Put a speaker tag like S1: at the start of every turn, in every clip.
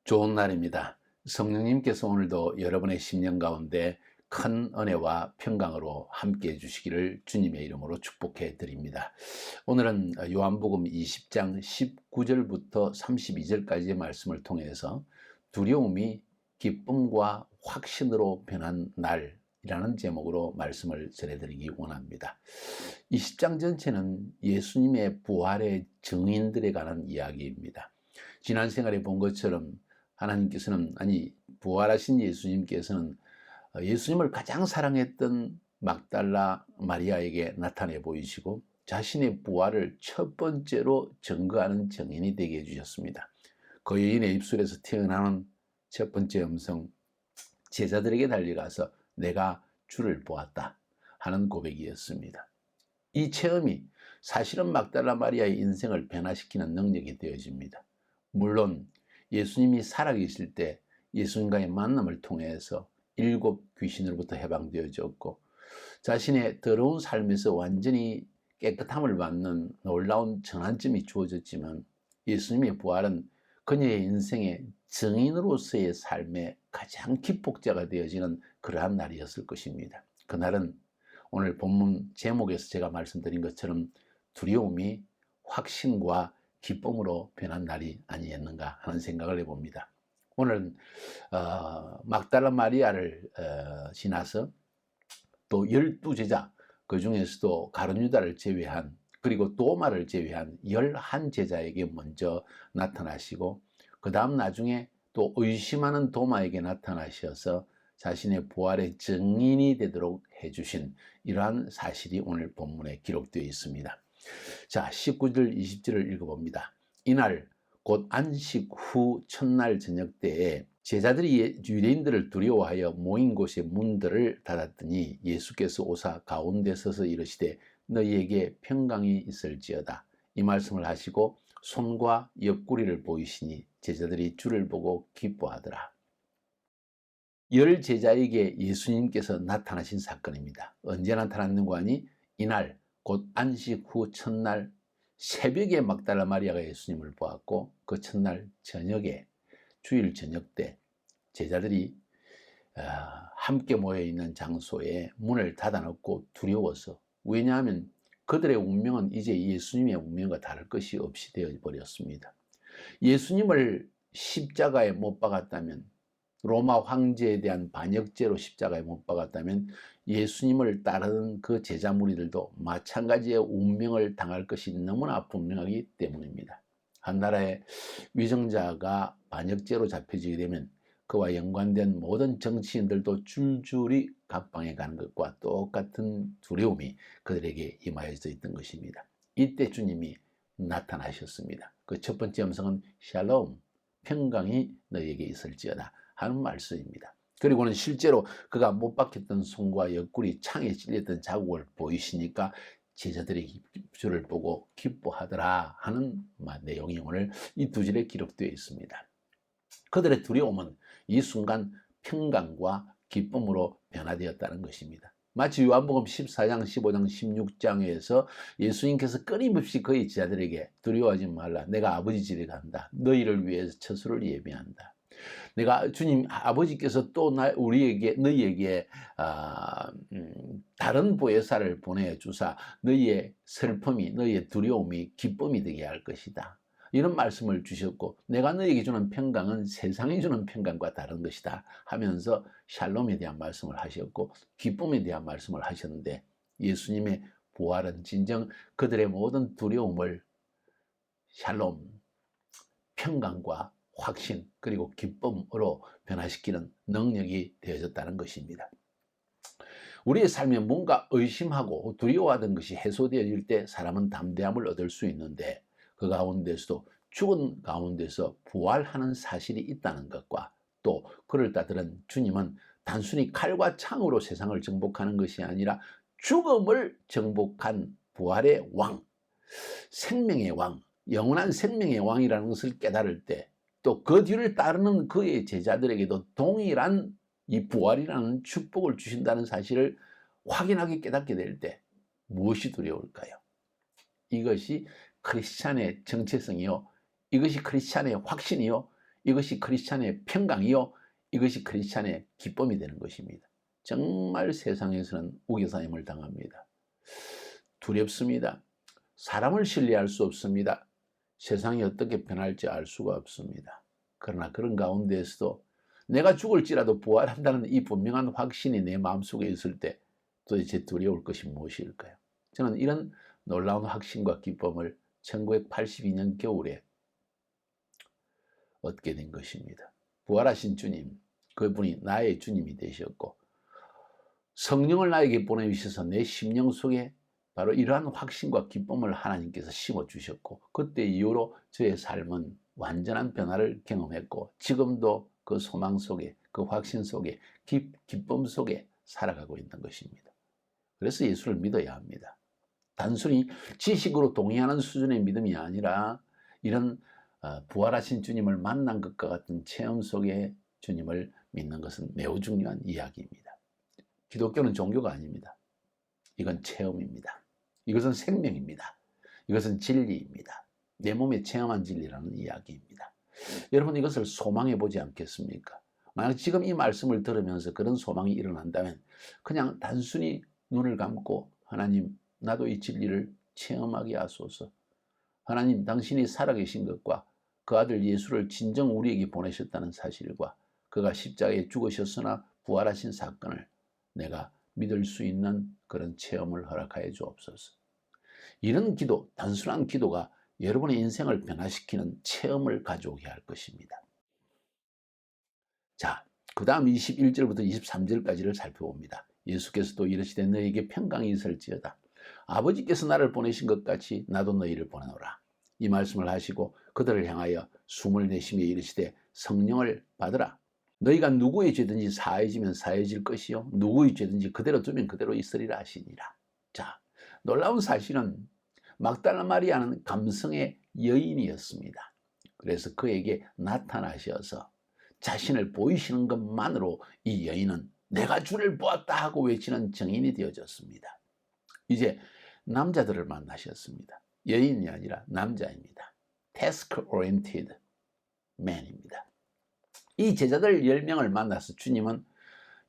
S1: 좋은 날입니다. 성령님께서 오늘도 여러분의 심령 가운데 큰 은혜와 평강으로 함께 해주시기를 주님의 이름으로 축복해 드립니다. 오늘은 요한복음 20장 19절부터 32절까지의 말씀을 통해서 두려움이 기쁨과 확신으로 변한 날이라는 제목으로 말씀을 전해드리기 원합니다. 20장 전체는 예수님의 부활의 증인들에 관한 이야기입니다. 지난 생활에 본 것처럼 하나님께서는, 부활하신 예수님께서는 예수님을 가장 사랑했던 막달라 마리아에게 나타내 보이시고 자신의 부활을 첫 번째로 증거하는 증인이 되게 해주셨습니다. 그 여인의 입술에서 튀어나오는 첫 번째 음성, 제자들에게 달려가서 내가 주를 보았다 하는 고백이었습니다. 이 체험이 사실은 막달라 마리아의 인생을 변화시키는 능력이 되어집니다. 물론 예수님이 살아계실 때 예수님과의 만남을 통해서 7 귀신으로부터 해방되어졌고 자신의 더러운 삶에서 완전히 깨끗함을 받는 놀라운 전환점이 주어졌지만 예수님의 부활은 그녀의 인생의 증인으로서의 삶의 가장 기폭제가 되어지는 그러한 날이었을 것입니다. 그날은 오늘 본문 제목에서 제가 말씀드린 것처럼 두려움이 확신과 기쁨으로 변한 날이 아니었는가 하는 생각을 해봅니다. 오늘은 막달라 마리아를 지나서 또 12제자, 그 중에서도 가룟유다를 제외한, 그리고 도마를 제외한 11제자에게 먼저 나타나시고 그 다음 나중에 또 의심하는 도마에게 나타나셔서 자신의 부활의 증인이 되도록 해주신 이러한 사실이 오늘 본문에 기록되어 있습니다. 자, 19절 20절을 읽어봅니다. 이날 곧 안식 후 첫날 저녁 때에 제자들이 유대인들을 두려워하여 모인 곳의 문들을 닫았더니 예수께서 오사 가운데 서서 이르시되 너희에게 평강이 있을지어다. 이 말씀을 하시고 손과 옆구리를 보이시니 제자들이 주를 보고 기뻐하더라. 10제자에게 예수님께서 나타나신 사건입니다. 언제 나타났는가 하니 이날 곧 안식 후 첫날 새벽에 막달라 마리아가 예수님을 보았고 그 첫날 저녁에 주일 저녁 때 제자들이 함께 모여있는 장소에 문을 닫아놓고 두려워서, 왜냐하면 그들의 운명은 이제 예수님의 운명과 다를 것이 없이 되어버렸습니다. 예수님을 십자가에 못 박았다면, 로마 황제에 대한 반역죄로 십자가에 못 박았다면 예수님을 따르는 그 제자 무리들도 마찬가지의 운명을 당할 것이 너무나 분명하기 때문입니다. 한 나라의 위정자가 반역죄로 잡혀지게 되면 그와 연관된 모든 정치인들도 줄줄이 각방에 가는 것과 똑같은 두려움이 그들에게 임하여져 있던 것입니다. 이때 주님이 나타나셨습니다. 그 첫 번째 음성은 샬롬, 평강이 너희에게 있을지어다 하는 말씀입니다. 그리고는 실제로 그가 못 박혔던 손과 옆구리 창에 찔렸던 자국을 보이시니까 제자들이 주를 보고 기뻐하더라 하는 내용이 오늘 이 두 절에 기록되어 있습니다. 그들의 두려움은 이 순간 평강과 기쁨으로 변화되었다는 것입니다. 마치 요한복음 14장, 15장, 16장에서 예수님께서 끊임없이 그의 제자들에게 두려워하지 말라. 내가 아버지 집에 간다. 너희를 위해서 처소를 예비한다. 내가 주님 아버지께서 또 너희에게 다른 보혜사를 보내주사 너희의 슬픔이, 너희의 두려움이 기쁨이 되게 할 것이다. 이런 말씀을 주셨고 내가 너희에게 주는 평강은 세상이 주는 평강과 다른 것이다 하면서 샬롬에 대한 말씀을 하셨고 기쁨에 대한 말씀을 하셨는데, 예수님의 부활은 진정 그들의 모든 두려움을 샬롬, 평강과 확신 그리고 기쁨으로 변화시키는 능력이 되어졌다는 것입니다. 우리의 삶에 뭔가 의심하고 두려워하던 것이 해소되어질 때 사람은 담대함을 얻을 수 있는데, 그 가운데서도 죽은 가운데서 부활하는 사실이 있다는 것과 또 그를 따르는 주님은 단순히 칼과 창으로 세상을 정복하는 것이 아니라 죽음을 정복한 부활의 왕, 생명의 왕, 영원한 생명의 왕이라는 것을 깨달을 때, 또 그 뒤를 따르는 그의 제자들에게도 동일한 이 부활이라는 축복을 주신다는 사실을 확인하게 깨닫게 될 때 무엇이 두려울까요? 이것이 크리스찬의 정체성이요, 이것이 크리스찬의 확신이요, 이것이 크리스찬의 평강이요, 이것이 크리스찬의 기쁨이 되는 것입니다. 정말 세상에서는 우겨사임을 당합니다. 두렵습니다. 사람을 신뢰할 수 없습니다. 세상이 어떻게 변할지 알 수가 없습니다. 그러나 그런 가운데에서도 내가 죽을지라도 부활한다는 이 분명한 확신이 내 마음속에 있을 때 도대체 두려울 것이 무엇일까요? 저는 이런 놀라운 확신과 기쁨을 1982년 겨울에 얻게 된 것입니다. 부활하신 주님, 그분이 나의 주님이 되셨고 성령을 나에게 보내주셔서 내 심령 속에 바로 이러한 확신과 기쁨을 하나님께서 심어주셨고, 그때 이후로 저의 삶은 완전한 변화를 경험했고 지금도 그 소망 속에, 그 확신 속에, 기쁨 속에 살아가고 있는 것입니다. 그래서 예수를 믿어야 합니다. 단순히 지식으로 동의하는 수준의 믿음이 아니라 이런 부활하신 주님을 만난 것과 같은 체험 속에 주님을 믿는 것은 매우 중요한 이야기입니다. 기독교는 종교가 아닙니다. 이건 체험입니다. 이것은 생명입니다. 이것은 진리입니다. 내 몸에 체험한 진리라는 이야기입니다. 여러분, 이것을 소망해 보지 않겠습니까? 만약 지금 이 말씀을 들으면서 그런 소망이 일어난다면 그냥 단순히 눈을 감고 하나님, 나도 이 진리를 체험하게 하소서. 하나님, 당신이 살아계신 것과 그 아들 예수를 진정 우리에게 보내셨다는 사실과 그가 십자가에 죽으셨으나 부활하신 사건을 내가 믿을 수 있는 그런 체험을 허락하여 주옵소서. 이런 기도, 단순한 기도가 여러분의 인생을 변화시키는 체험을 가져오게 할 것입니다. 자, 그 다음 21절부터 23절까지를 살펴봅니다. 예수께서 또 이르시되 너희에게 평강이 있을지어다. 아버지께서 나를 보내신 것 같이 나도 너희를 보내노라. 이 말씀을 하시고 그들을 향하여 숨을 내쉬며 이르시되 성령을 받으라. 너희가 누구의 죄든지 사해지면 사해질 것이요 누구의 죄든지 그대로 두면 그대로 있으리라 하시니라. 자, 놀라운 사실은 막달라 마리아는 감성의 여인이었습니다. 그래서 그에게 나타나셔서 자신을 보이시는 것만으로 이 여인은 내가 주를 보았다 하고 외치는 증인이 되어졌습니다. 이제 남자들을 만나셨습니다. 여인이 아니라 남자입니다. Task oriented man입니다. 이 제자들 10명을 만나서 주님은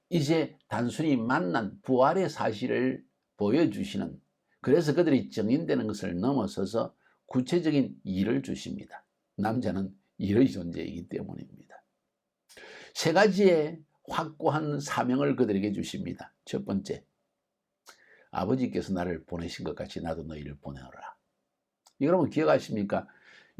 S1: 이제 단순히 만난 부활의 사실을 보여주시는, 그래서 그들이 증인되는 것을 넘어서서 구체적인 일을 주십니다. 남자는 일의 존재이기 때문입니다. 세 가지의 확고한 사명을 그들에게 주십니다. 첫 번째, 아버지께서 나를 보내신 것 같이 나도 너희를 보내오라. 여러분 기억하십니까?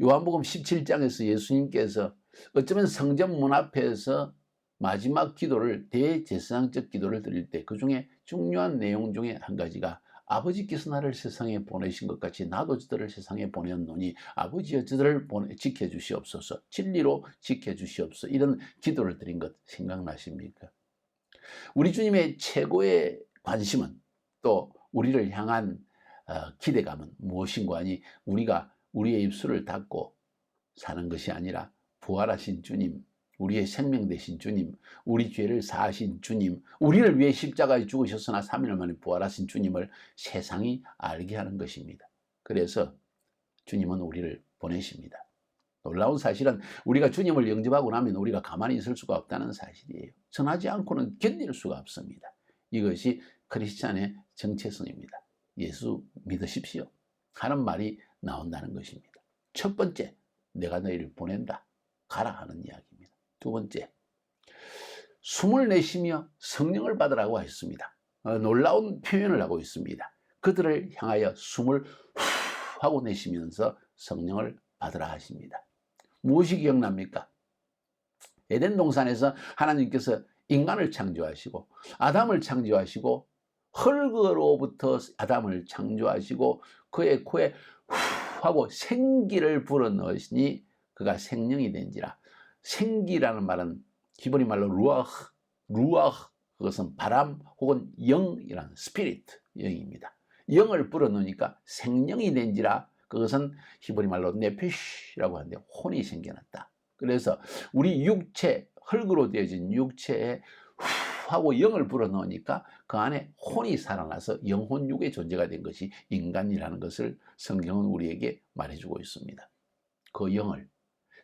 S1: 요한복음 17장에서 예수님께서 어쩌면 성전 문 앞에서 마지막 기도를, 대제사장적 기도를 드릴 때 그 중에 중요한 내용 중에 한 가지가 아버지께서 나를 세상에 보내신 것 같이 나도 저들을 세상에 보냈노니 아버지여 저들을 지켜주시옵소서, 진리로 지켜주시옵소서, 이런 기도를 드린 것 생각나십니까? 우리 주님의 최고의 관심은, 또 우리를 향한 기대감은 무엇인가 하니 우리가 우리의 입술을 닫고 사는 것이 아니라 부활하신 주님, 우리의 생명 되신 주님, 우리 죄를 사하신 주님, 우리를 위해 십자가에 죽으셨으나 3일 만에 부활하신 주님을 세상이 알게 하는 것입니다. 그래서 주님은 우리를 보내십니다. 놀라운 사실은 우리가 주님을 영접하고 나면 우리가 가만히 있을 수가 없다는 사실이에요. 전하지 않고는 견딜 수가 없습니다. 이것이 크리스찬의 정체성입니다. 예수 믿으십시오 하는 말이 나온다는 것입니다. 첫 번째, 내가 너희를 보낸다, 가라 하는 이야기입니다. 두 번째, 숨을 내쉬며 성령을 받으라고 하셨습니다. 놀라운 표현을 하고 있습니다. 그들을 향하여 숨을 후 하고 내쉬면서 성령을 받으라 하십니다. 무엇이 기억납니까? 에덴 동산에서 하나님께서 인간을 창조하시고 아담을 창조하시고 흙으로부터 아담을 창조하시고 그의 코에 후 하고 생기를 불어넣으시니 그가 생명이 된지라. 생기라는 말은 기본이 말로 루아흐, 그것은 바람 혹은 영이라는 스피리트, 영입니다. 영을 불어넣으니까 생명이 된지라. 그것은 히브리 말로 네피시라고 하는데 혼이 생겨났다. 그래서 우리 육체, 흙으로 되어진 육체에 후 하고 영을 불어넣으니까 그 안에 혼이 살아나서 영혼육의 존재가 된 것이 인간이라는 것을 성경은 우리에게 말해주고 있습니다. 그 영을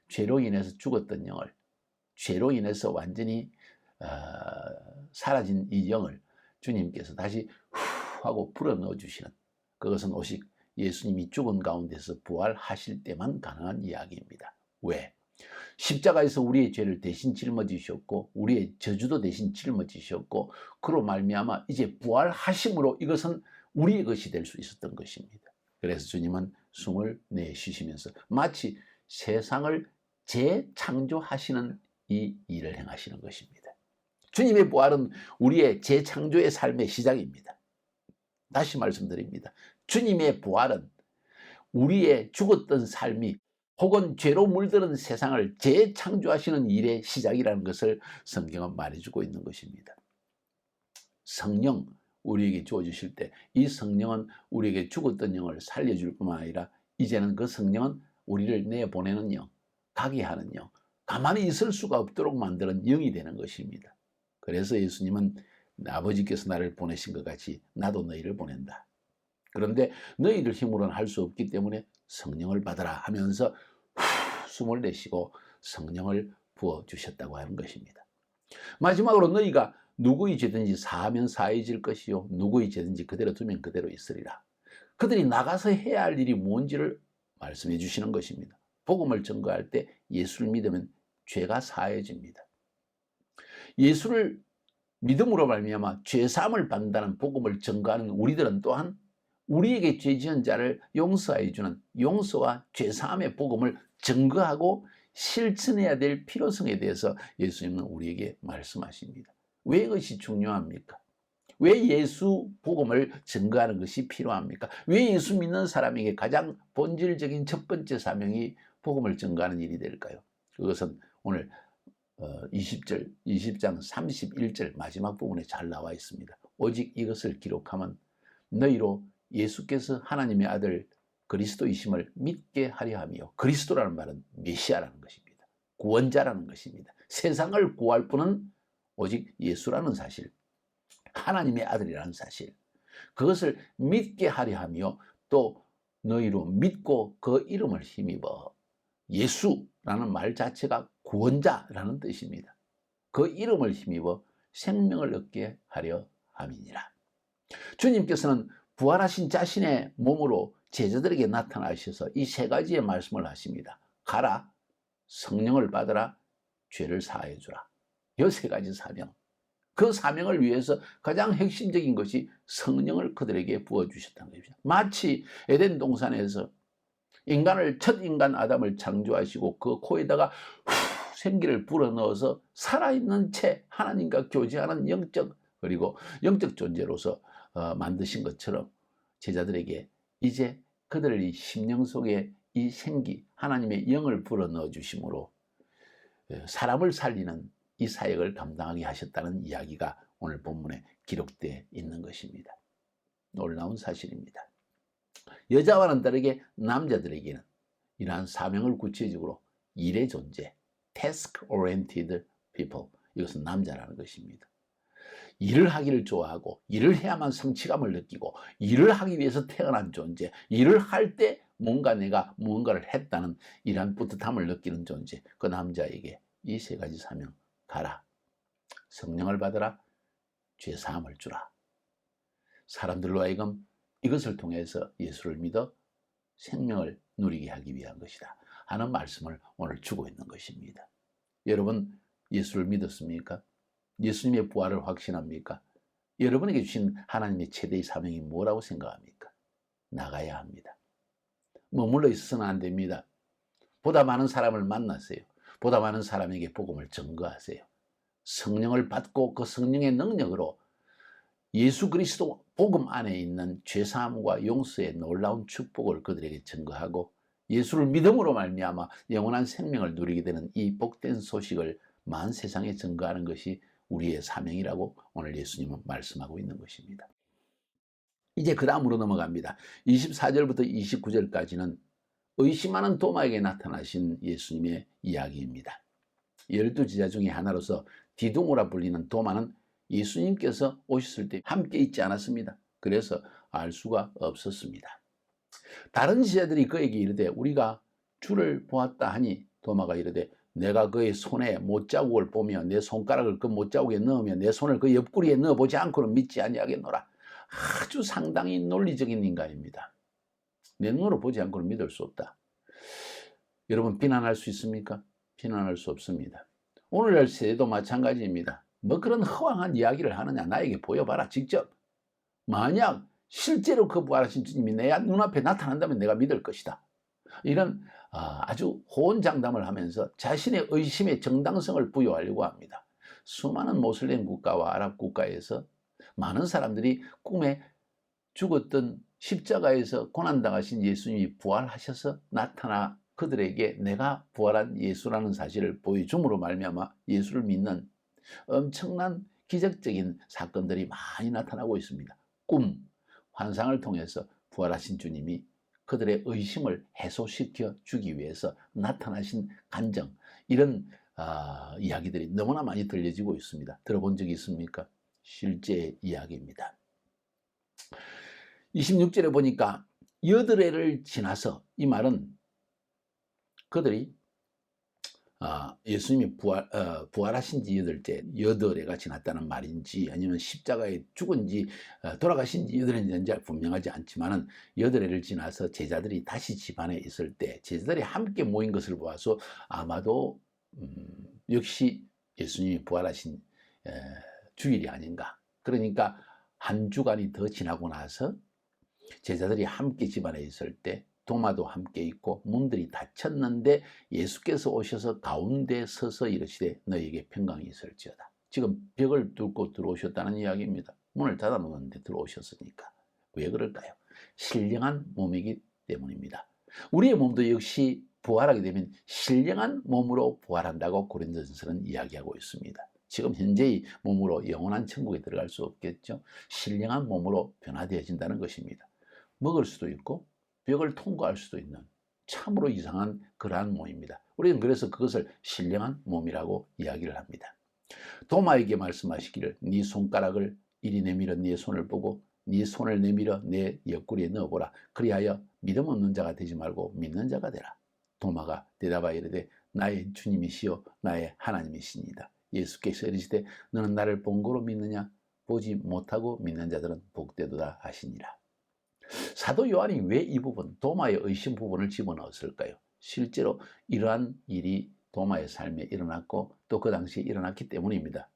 S1: 죄로 인해서 죽었던 영을, 죄로 인해서 완전히 사라진 이 영을 주님께서 다시 후 하고 불어넣어 주시는, 그것은 오직 예수님이 죽은 가운데서 부활하실 때만 가능한 이야기입니다. 왜? 십자가에서 우리의 죄를 대신 짊어지셨고 우리의 저주도 대신 짊어지셨고 그로 말미암아 이제 부활하심으로 이것은 우리의 것이 될 수 있었던 것입니다. 그래서 주님은 숨을 내쉬시면서 마치 세상을 재창조하시는 이 일을 행하시는 것입니다. 주님의 부활은 우리의 재창조의 삶의 시작입니다. 다시 말씀드립니다. 주님의 부활은 우리의 죽었던 삶이 혹은 죄로 물드는 세상을 재창조하시는 일의 시작이라는 것을 성경은 말해주고 있는 것입니다. 성령 우리에게 주어주실 때 이 성령은 우리에게 죽었던 영을 살려줄 뿐만 아니라 이제는 그 성령은 우리를 내보내는 영, 가게 하는 영, 가만히 있을 수가 없도록 만드는 영이 되는 것입니다. 그래서 예수님은 아버지께서 나를 보내신 것 같이 나도 너희를 보낸다. 그런데 너희들 힘으로는 할 수 없기 때문에 성령을 받아라 하면서 숨을 내쉬고 성령을 부어주셨다고 하는 것입니다. 마지막으로 너희가 누구의 죄든지 사하면 사해질 것이요 누구의 죄든지 그대로 두면 그대로 있으리라. 그들이 나가서 해야 할 일이 뭔지를 말씀해 주시는 것입니다. 복음을 전거할 때 예수를 믿으면 죄가 사해집니다. 예수를 믿음으로 말미암아 죄사함을 받는다는 복음을 전거하는 우리들은 또한 우리에게 죄 지은 자를 용서해 주는 용서와 죄사함의 복음을 전거하고 실천해야 될 필요성에 대해서 예수님은 우리에게 말씀하십니다. 왜 이것이 중요합니까? 왜 예수 복음을 전거하는 것이 필요합니까? 왜 예수 믿는 사람에게 가장 본질적인 첫 번째 사명이 복음을 전거하는 일이 될까요? 그것은 오늘 20장 31절 마지막 부분에 잘 나와 있습니다. 오직 이것을 기록하면 너희로 예수께서 하나님의 아들 그리스도이심을 믿게 하려 하며, 그리스도라는 말은 메시아라는 것입니다. 구원자라는 것입니다. 세상을 구할 분은 오직 예수라는 사실, 하나님의 아들이라는 사실, 그것을 믿게 하려 하며 또 너희로 믿고 그 이름을 힘입어, 예수라는 말 자체가 구원자라는 뜻입니다. 그 이름을 힘입어 생명을 얻게 하려 함이니라. 주님께서는 부활하신 자신의 몸으로 제자들에게 나타나셔서 이 세 가지의 말씀을 하십니다. 가라, 성령을 받아라, 죄를 사하여 주라. 이 세 가지 사명. 그 사명을 위해서 가장 핵심적인 것이 성령을 그들에게 부어주셨다는 것입니다. 마치 에덴 동산에서 인간을, 첫 인간 아담을 창조하시고 그 코에다가 생기를 불어넣어서 살아있는 채 하나님과 교제하는 영적, 그리고 영적 존재로서 만드신 것처럼 제자들에게 이제 그들의 심령 속에 이 생기, 하나님의 영을 불어넣어 주심으로 사람을 살리는 이 사역을 감당하게 하셨다는 이야기가 오늘 본문에 기록되어 있는 것입니다. 놀라운 사실입니다. 여자와는 다르게 남자들에게는 이러한 사명을 구체적으로 일의 존재, task oriented people, 이것은 남자라는 것입니다. 일을 하기를 좋아하고 일을 해야만 성취감을 느끼고 일을 하기 위해서 태어난 존재, 일을 할 때 뭔가 내가 무언가를 했다는 이러한 뿌듯함을 느끼는 존재, 그 남자에게 이 세 가지 사명, 가라, 성령을 받아라, 죄사함을 주라. 사람들로 하여금 이것을 통해서 예수를 믿어 생명을 누리게 하기 위한 것이다 하는 말씀을 오늘 주고 있는 것입니다. 여러분, 예수를 믿었습니까? 예수님의 부활을 확신합니까? 여러분에게 주신 하나님의 최대의 사명이 뭐라고 생각합니까? 나가야 합니다. 머물러 있어서는 안 됩니다. 보다 많은 사람을 만나세요. 보다 많은 사람에게 복음을 전거하세요. 성령을 받고 그 성령의 능력으로 예수 그리스도 복음 안에 있는 죄사함과 용서의 놀라운 축복을 그들에게 전거하고 예수를 믿음으로 말미암아 영원한 생명을 누리게 되는 이 복된 소식을 만 세상에 전거하는 것이 우리의 사명이라고 오늘 예수님은 말씀하고 있는 것입니다. 이제 그 다음으로 넘어갑니다. 24절부터 29절까지는 의심하는 도마에게 나타나신 예수님의 이야기입니다. 12제자 중에 하나로서 디두모라 불리는 도마는 예수님께서 오셨을 때 함께 있지 않았습니다. 그래서 알 수가 없었습니다. 다른 제자들이 그에게 이르되 우리가 주를 보았다 하니 도마가 이르되 내가 그의 손에 못자국을 보며 내 손가락을 그 못자국에 넣으며 내 손을 그 옆구리에 넣어보지 않고는 믿지 아니하겠노라. 아주 상당히 논리적인 인간입니다. 내 눈으로 보지 않고는 믿을 수 없다. 여러분 비난할 수 있습니까? 비난할 수 없습니다. 오늘날 세대도 마찬가지입니다. 뭐 그런 허황한 이야기를 하느냐. 나에게 보여봐라 직접. 만약 실제로 그 부활하신 주님이 내 눈앞에 나타난다면 내가 믿을 것이다. 이런 아주 호언장담을 하면서 자신의 의심의 정당성을 부여하려고 합니다. 수많은 모슬렘 국가와 아랍 국가에서 많은 사람들이 꿈에 죽었던 십자가에서 고난당하신 예수님이 부활하셔서 나타나 그들에게 내가 부활한 예수라는 사실을 보여줌으로 말미암아 예수를 믿는 엄청난 기적적인 사건들이 많이 나타나고 있습니다. 꿈, 환상을 통해서 부활하신 주님이 그들의 의심을 해소시켜 주기 위해서 나타나신 간증, 이런 이야기들이 너무나 많이 들려지고 있습니다. 들어본 적이 있습니까? 실제 이야기입니다. 26절에 보니까 8해를 지나서, 이 말은 그들이 예수님이 부활하신 지 8해가 지났다는 말인지 아니면 십자가에 죽은지 돌아가신 지 8해인지 잘 분명하지 않지만은 8해를 지나서 제자들이 다시 집안에 있을 때 제자들이 함께 모인 것을 보아서 아마도 역시 예수님이 부활하신 주일이 아닌가. 그러니까 한 주간이 더 지나고 나서 제자들이 함께 집안에 있을 때 도마도 함께 있고 문들이 닫혔는데 예수께서 오셔서 가운데 서서 이르시되 너희에게 평강이 있을지어다. 지금 벽을 뚫고 들어오셨다는 이야기입니다. 문을 닫아놓았는데 들어오셨으니까. 왜 그럴까요? 신령한 몸이기 때문입니다. 우리의 몸도 역시 부활하게 되면 신령한 몸으로 부활한다고 고린도전서는 이야기하고 있습니다. 지금 현재의 몸으로 영원한 천국에 들어갈 수 없겠죠. 신령한 몸으로 변화되어진다는 것입니다. 먹을 수도 있고 벽을 통과할 수도 있는 참으로 이상한 그러한 몸입니다. 우리는 그래서 그것을 신령한 몸이라고 이야기를 합니다. 도마에게 말씀하시기를 네 손가락을 이리 내밀어 네 손을 보고 네 손을 내밀어 내 옆구리에 넣어보라. 그리하여 믿음 없는 자가 되지 말고 믿는 자가 되라. 도마가 대답하여 이르되 나의 주님이시요 나의 하나님이시니이다. 예수께서 이르시되 너는 나를 본 거로 믿느냐? 보지 못하고 믿는 자들은 복되도다 하시니라. 사도 요한이 왜 이 부분, 도마의 의심 부분을 집어넣었을까요? 실제로 이러한 일이 도마의 삶에 일어났고 또 그 당시에 일어났기 때문입니다.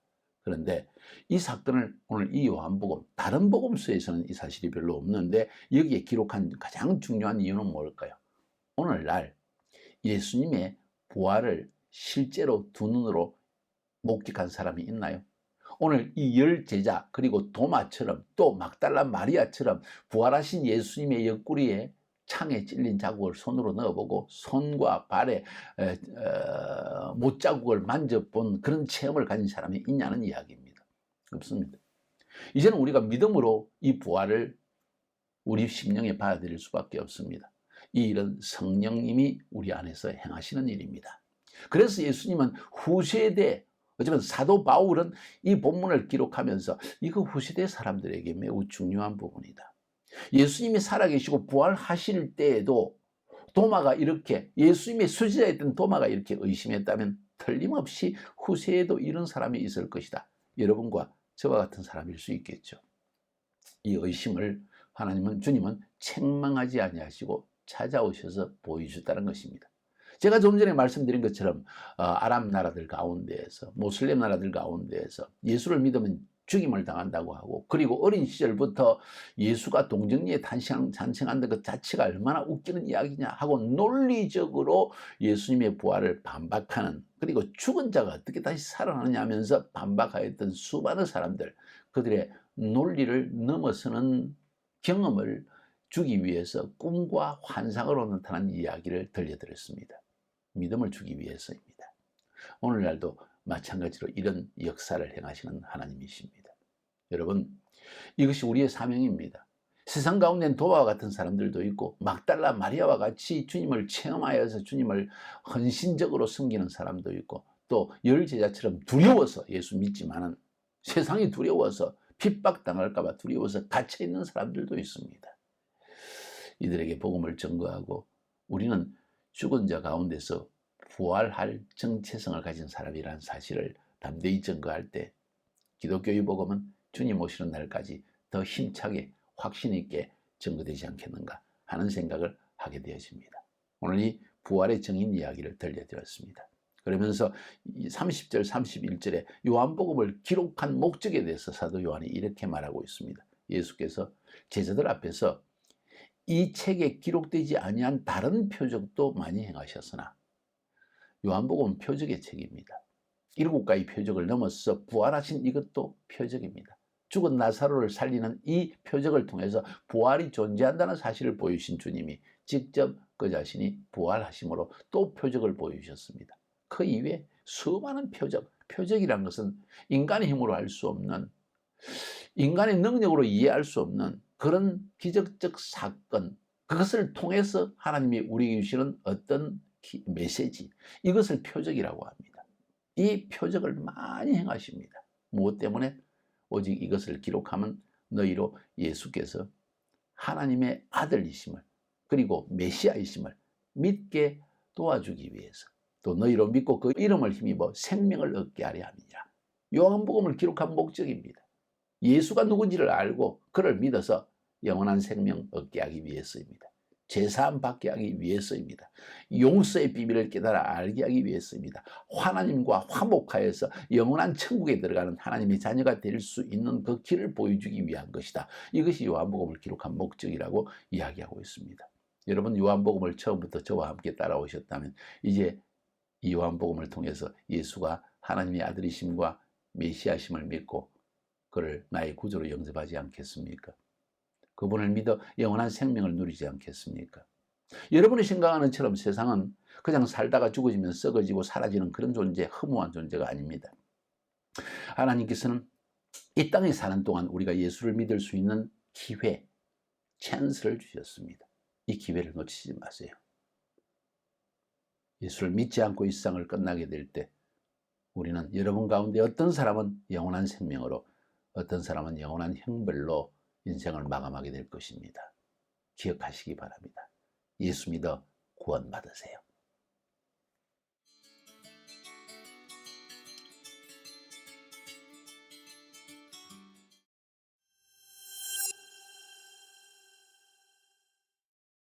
S1: 그런데 이 사건을 오늘 이 요한복음, 다른 복음서에서는 이 사실이 별로 없는데 여기에 기록한 가장 중요한 이유는 뭘까요? 오늘날 예수님의 부활을 실제로 두 눈으로 목격한 사람이 있나요? 오늘 이 10제자 그리고 도마처럼 또 막달라 마리아처럼 부활하신 예수님의 옆구리에 창에 찔린 자국을 손으로 넣어보고 손과 발에 못자국을 만져본 그런 체험을 가진 사람이 있냐는 이야기입니다. 없습니다. 이제는 우리가 믿음으로 이 부활을 우리 심령에 받아들일 수밖에 없습니다. 이 일은 성령님이 우리 안에서 행하시는 일입니다. 그래서 예수님은 후세대, 어쩌면 사도 바울은 이 본문을 기록하면서 이거 후세대 사람들에게 매우 중요한 부분이다. 예수님이 살아계시고 부활하실 때에도 도마가 이렇게, 예수님의 수지자였던 도마가 이렇게 의심했다면 틀림없이 후세에도 이런 사람이 있을 것이다. 여러분과 저와 같은 사람일 수 있겠죠. 이 의심을 주님은 책망하지 아니하시고 찾아오셔서 보여주셨다는 것입니다. 제가 좀 전에 말씀드린 것처럼 아랍 나라들 가운데에서, 모슬렘 나라들 가운데에서 예수를 믿으면 죽임을 당한다고 하고, 그리고 어린 시절부터 예수가 동정리에 탄생한다는 것 자체가 얼마나 웃기는 이야기냐 하고 논리적으로 예수님의 부활을 반박하는, 그리고 죽은 자가 어떻게 다시 살아나느냐 하면서 반박하였던 수많은 사람들, 그들의 논리를 넘어서는 경험을 주기 위해서 꿈과 환상으로 나타난 이야기를 들려드렸습니다. 믿음을 주기 위해서입니다. 오늘날도 마찬가지로 이런 역사를 행하시는 하나님이십니다. 여러분, 이것이 우리의 사명입니다. 세상 가운데는 도마와 같은 사람들도 있고 막달라 마리아와 같이 주님을 체험하여서 주님을 헌신적으로 섬기는 사람도 있고, 또 10제자처럼 두려워서 예수 믿지만은 세상이 두려워서 핍박당할까 봐 두려워서 갇혀있는 사람들도 있습니다. 이들에게 복음을 전거하고 우리는 죽은 자 가운데서 부활할 정체성을 가진 사람이라는 사실을 담대히 증거할 때 기독교의 복음은 주님 오시는 날까지 더 힘차게 확신 있게 증거되지 않겠는가 하는 생각을 하게 되어집니다. 오늘 이 부활의 증인 이야기를 들려드렸습니다. 그러면서 30절 31절에 요한복음을 기록한 목적에 대해서 사도 요한이 이렇게 말하고 있습니다. 예수께서 제자들 앞에서 이 책에 기록되지 아니한 다른 표적도 많이 행하셨으나 요한복음은 표적의 책입니다. 7가지 표적을 넘어서 부활하신 이것도 표적입니다. 죽은 나사로를 살리는 이 표적을 통해서 부활이 존재한다는 사실을 보여주신 주님이 직접 그 자신이 부활하심으로 또 표적을 보여주셨습니다. 그 이외에 수많은 표적이란 것은 인간의 힘으로 할 수 없는, 인간의 능력으로 이해할 수 없는 그런 기적적 사건, 그것을 통해서 하나님이 우리에게 주시는 어떤 메시지, 이것을 표적이라고 합니다. 이 표적을 많이 행하십니다. 무엇 때문에? 오직 이것을 기록하면 너희로 예수께서 하나님의 아들이심을, 그리고 메시아이심을 믿게 도와주기 위해서, 또 너희로 믿고 그 이름을 힘입어 생명을 얻게 하려 함이니라. 요한복음을 기록한 목적입니다. 예수가 누군지를 알고 그를 믿어서 영원한 생명 얻게 하기 위해서입니다. 제사함 받게 하기 위해서입니다. 용서의 비밀을 깨달아 알게 하기 위해서입니다. 하나님과 화목하여서 영원한 천국에 들어가는 하나님의 자녀가 될 수 있는 그 길을 보여주기 위한 것이다. 이것이 요한복음을 기록한 목적이라고 이야기하고 있습니다. 여러분, 요한복음을 처음부터 저와 함께 따라오셨다면 이제 이 요한복음을 통해서 예수가 하나님의 아들이심과 메시아심을 믿고 그를 나의 구주로 영접하지 않겠습니까? 그분을 믿어 영원한 생명을 누리지 않겠습니까? 여러분이 생각하는 처럼 세상은 그냥 살다가 죽어지면 썩어지고 사라지는 그런 존재, 허무한 존재가 아닙니다. 하나님께서는 이 땅에 사는 동안 우리가 예수를 믿을 수 있는 기회, 찬스를 주셨습니다. 이 기회를 놓치지 마세요. 예수를 믿지 않고 이 세상을 끝나게 될 때 우리는 여러분 가운데 어떤 사람은 영원한 생명으로, 어떤 사람은 영원한 형벌로 인생을 마감하게 될 것입니다. 기억하시기 바랍니다. 예수 믿어 구원 받으세요.